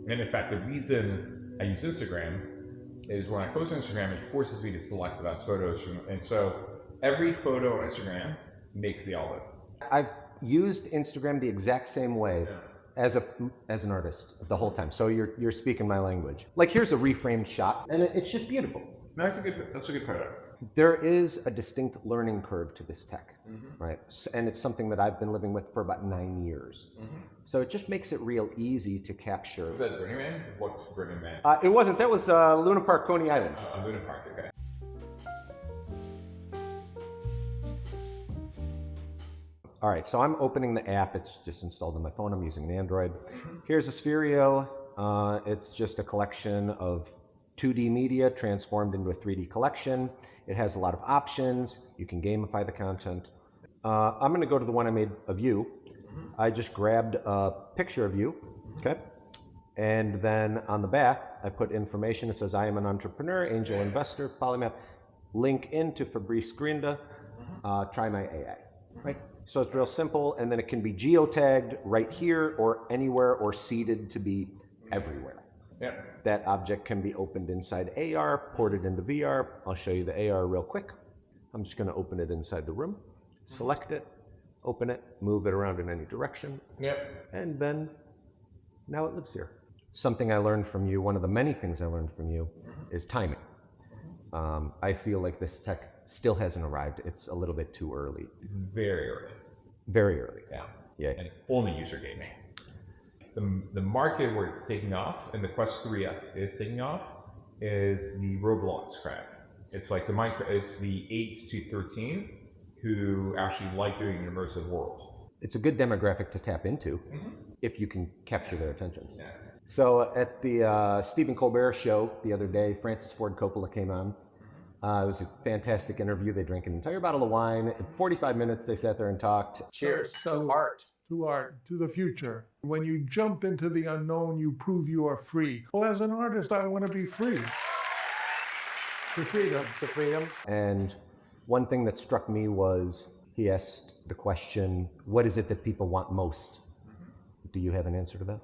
And in fact, the reason I use Instagram is when I post on Instagram, it forces me to select the best photos from, and so every photo on Instagram makes the album. I've used Instagram the exact same way as an artist the whole time. So you're speaking my language. Like here's a reframed shot, and it's just beautiful. That's a good product. There is a distinct learning curve to this tech, right? And it's something that I've been living with for about 9 years. So it just makes it real easy to capture. Was that Burning Man? What's Burning Man? It wasn't. That was Luna Park, Coney Island. Luna Park, okay. All right, so I'm opening the app. It's just installed on my phone. I'm using an Android. Here's a Spherio. It's just a collection of 2D media transformed into a 3D collection. It has a lot of options. You can gamify the content. I'm going to go to the one I made of you. I just grabbed a picture of you, okay? And then on the back, I put information. It says, I am an entrepreneur, angel investor, polymath. Link into Fabrice Grinda. Try my AI, right? So it's real simple, and then it can be geotagged right here or anywhere or seeded to be everywhere. Yeah. That object can be opened inside AR, ported into VR. I'll show you the AR real quick. I'm just going to open it inside the room, select it, open it, move it around in any direction. Yep. And then now it lives here. Something I learned from you, one of the many things I learned from you, is timing. I feel like this tech still hasn't arrived. It's a little bit too early. Very early. Very early. Yeah. And only user gaming. The market where it's taking off, and the Quest 3S is taking off, is the Roblox crowd. It's like it's the 8 to 13 who actually like doing an immersive world. It's a good demographic to tap into if you can capture their attention. Yeah. So at the Stephen Colbert show the other day, Francis Ford Coppola came on. It was a fantastic interview. They drank an entire bottle of wine. In 45 minutes, they sat there and talked. Cheers to art. To art, to the future. When you jump into the unknown, you prove you are free. Well, as an artist, I want to be free. To freedom. To freedom. And one thing that struck me was he asked the question, what is it that people want most? Do you have an answer to that?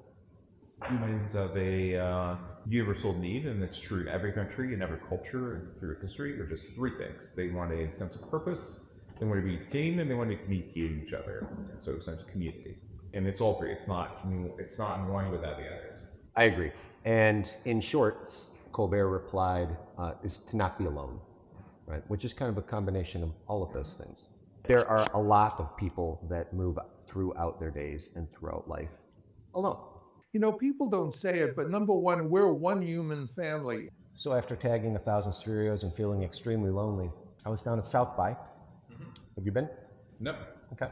Humans have a universal need, and it's true in every country and every culture and through history. There are just three things. They want a sense of purpose, they want to be seen, and they want to communicate with each other. So a sense of community. And it's all three. It's not one without the others. I agree. And in short, Colbert replied, is to not be alone, right? Which is kind of a combination of all of those things. There are a lot of people that move throughout their days and throughout life alone. You know, people don't say it, but number one, we're one human family. So after tagging 1,000 Spherios and feeling extremely lonely, I was down at South by. Have you been? No. Okay.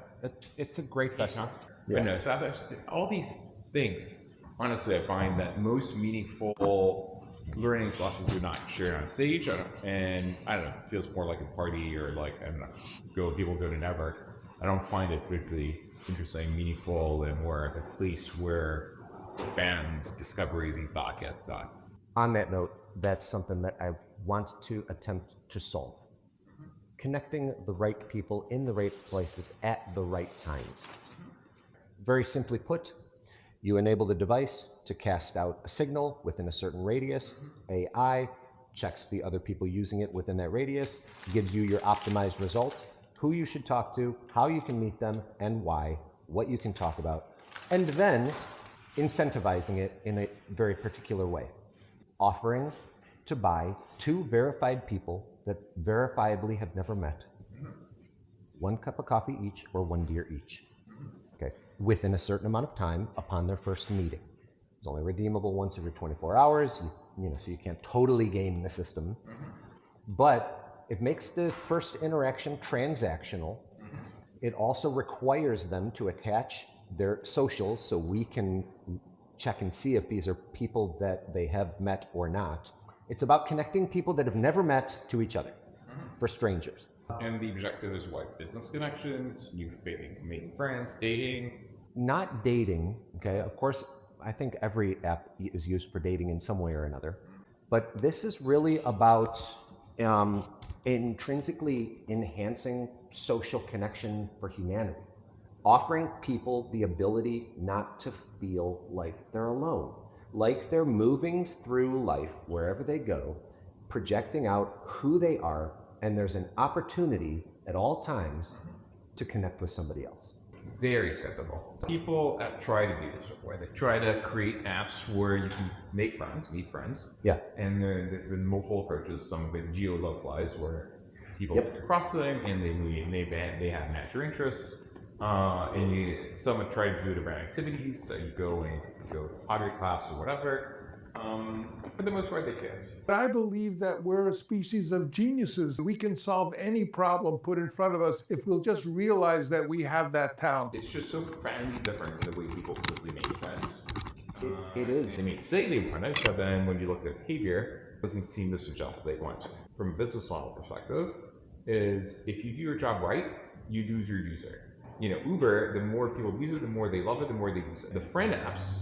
It's a great festival. Yeah. But no, South, all these things, honestly, I find that most meaningful learning lessons are not shared on stage. And I don't know, it feels more like a party or like, I don't know, people go to network. I don't find it particularly interesting, meaningful, and more like a place where bands, discoveries, and thought get done. On that note, that's something that I want to attempt to solve. Connecting the right people in the right places at the right times. Very simply put, you enable the device to cast out a signal within a certain radius. AI checks the other people using it within that radius, gives you your optimized result, who you should talk to, how you can meet them, and why, what you can talk about, and then incentivizing it in a very particular way. Offering to buy 2 verified people that verifiably have never met 1 cup of coffee each or 1 beer each, okay, within a certain amount of time upon their first meeting. It's only redeemable once every 24 hours, so you can't totally game the system, but it makes the first interaction transactional. It also requires them to attach their socials so we can check and see if these are people that they have met or not. It's about connecting people that have never met to each other for strangers. And the objective is what? Business connections, making friends, dating? Not dating, okay? Of course, I think every app is used for dating in some way or another. But this is really about intrinsically enhancing social connection for humanity. Offering people the ability not to feel like they're alone. like they're moving through life wherever they go, projecting out who they are, and there's an opportunity at all times to connect with somebody else. Very acceptable. People try to do this where they try to create apps where you can make friends, meet friends. Yeah. And the multiple approaches, some of it geo-localized where people Yep. cross them and they have match your interests. And some try to do it around activities, so you go pottery class or whatever. For the most part, they can't. But I believe that we're a species of geniuses. We can solve any problem put in front of us if we'll just realize that we have that talent. It's just so profoundly different from the way people typically make friends. It is. I mean, slightly important, but then when you look at behavior, it doesn't seem to suggest they want to. From a business model perspective, is if you do your job right, you lose your user. Uber, the more people use it, the more they love it, the more they use it. The friend apps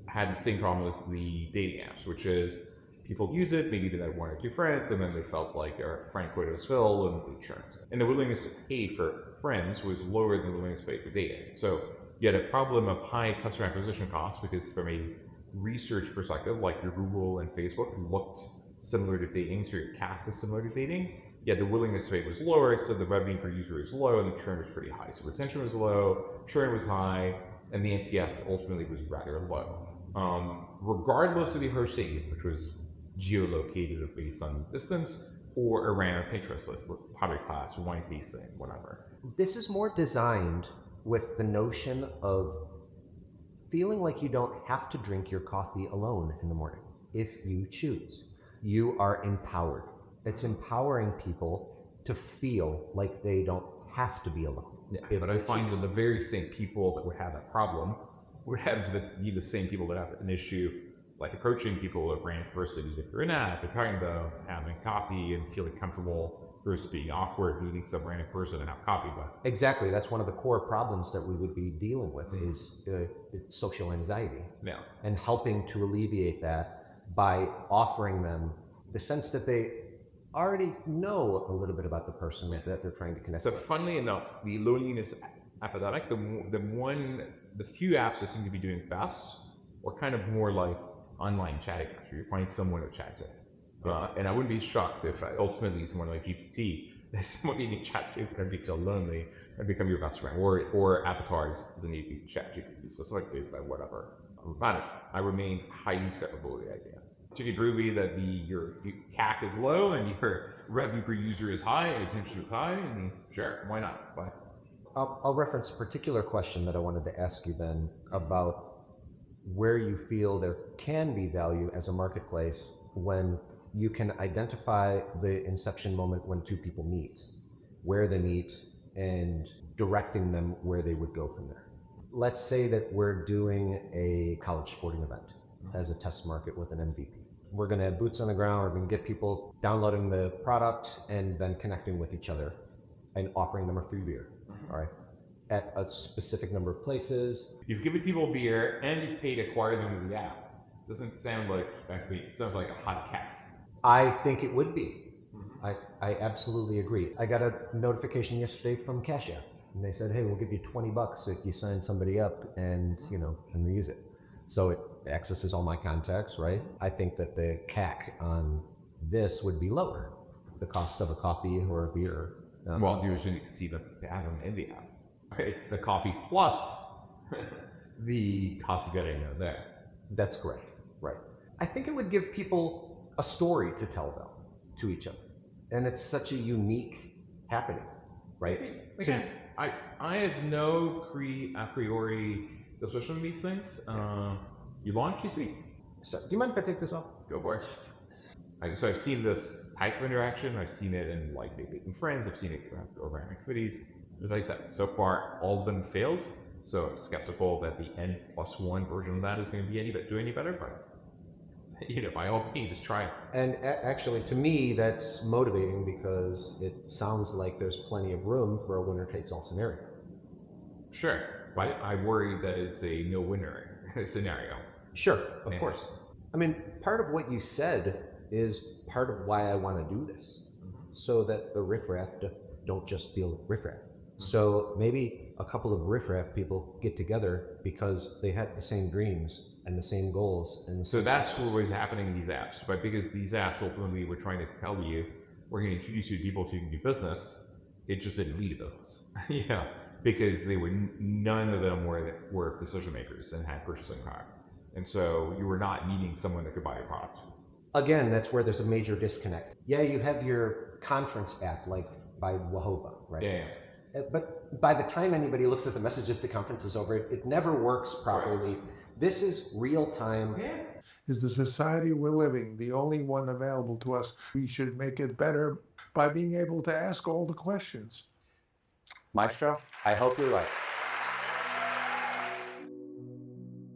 had the same problem as the dating apps, which is people use it, maybe they had one or two friends, and then they felt like their friend quota was filled and they churned. And the willingness to pay for friends was lower than the willingness to pay for dating. So you had a problem of high customer acquisition costs because from a research perspective, like your Google and Facebook looked similar to dating, so your CAC is similar to dating. The willingness to pay was lower, so the revenue per user was low and the churn was pretty high. So retention was low, churn was high, and the NPS ultimately was rather low. Regardless of the host city, which was geolocated based on distance, or around a Pinterest list, pottery class, wine tasting, whatever. This is more designed with the notion of feeling like you don't have to drink your coffee alone in the morning if you choose. You are empowered. It's empowering people to feel like they don't have to be alone. Yeah, but I find that the very same people that would have that problem would have to be the same people that have an issue, like approaching people at random person using an app, and talking about having coffee and feeling comfortable versus being awkward meeting some random person and have coffee with. Exactly. That's one of the core problems that we would be dealing with is social anxiety. Yeah. And helping to alleviate that by offering them the sense that they already know a little bit about the person that they're trying to connect So with. funnily enough, the loneliness epidemic, the few apps that seem to be doing best are kind of more like online chatting. You find someone to chat to. And I wouldn't be shocked if ultimately someone like GPT, there's someone you can chat to and become lonely and become your best friend, or avatars that need to be chat GPT, so selected by whatever. I remain highly skeptical of the idea. To the degree that your CAC is low and your revenue per user is high, attention is high, and sure, why not? But I'll reference a particular question that I wanted to ask you, Ben, about where you feel there can be value as a marketplace when you can identify the inception moment when two people meet, where they meet, and directing them where they would go from there. Let's say that we're doing a college sporting event as a test market with an MVP. We're going to have boots on the ground. We're going to get people downloading the product and then connecting with each other and offering them a free beer. All right, at a specific number of places. you've given people beer and you pay to acquire them to the app. Doesn't sound like, actually, it sounds like a hot CAC. I think it would be. I absolutely agree. I got a notification yesterday from Cash App, and they said, hey, we'll give you $20 if you sign somebody up and we use it. So it accesses all my contacts, right? I think that the CAC on this would be lower, the cost of a coffee or a beer. Well, you usually see the add-on in the app. It's the coffee plus the cost of getting there. That's great, right? I think it would give people a story to tell them to each other, and it's such a unique happening, right? Again, I have no a priori discussion on these things. You launch, you see. So, do you mind if I take this off? Go for it. So I've seen this type of interaction. I've seen it in like making friends. I've seen it around activities. As I said, so far all of them failed. So I'm skeptical that the N+1 version of that is going to be do any better. But by all means, just try it. And actually, to me, that's motivating because it sounds like there's plenty of room for a winner-takes-all scenario. Sure, but I worry that it's a no-winner scenario. Sure, of course. I mean, part of what you said is part of why I want to do this, so that the riffraff don't just feel riffraff. So maybe a couple of riffraff people get together because they had the same dreams and the same goals. And So that's what was happening in these apps, right? Because these apps ultimately were trying to tell you, we're going to introduce you to people who can do business. It just didn't lead to business. Yeah, because they were none of them were decision makers and had purchasing power, and so you were not meeting someone that could buy a product. Again, that's where there's a major disconnect. Yeah, you have your conference app like by Wahova, right? Yeah. But by the time anybody looks at the messages to conference is over, it never works properly. Right. This is real time. Yeah. Is the society we're living the only one available to us? We should make it better by being able to ask all the questions. Maestro, I hope you're right.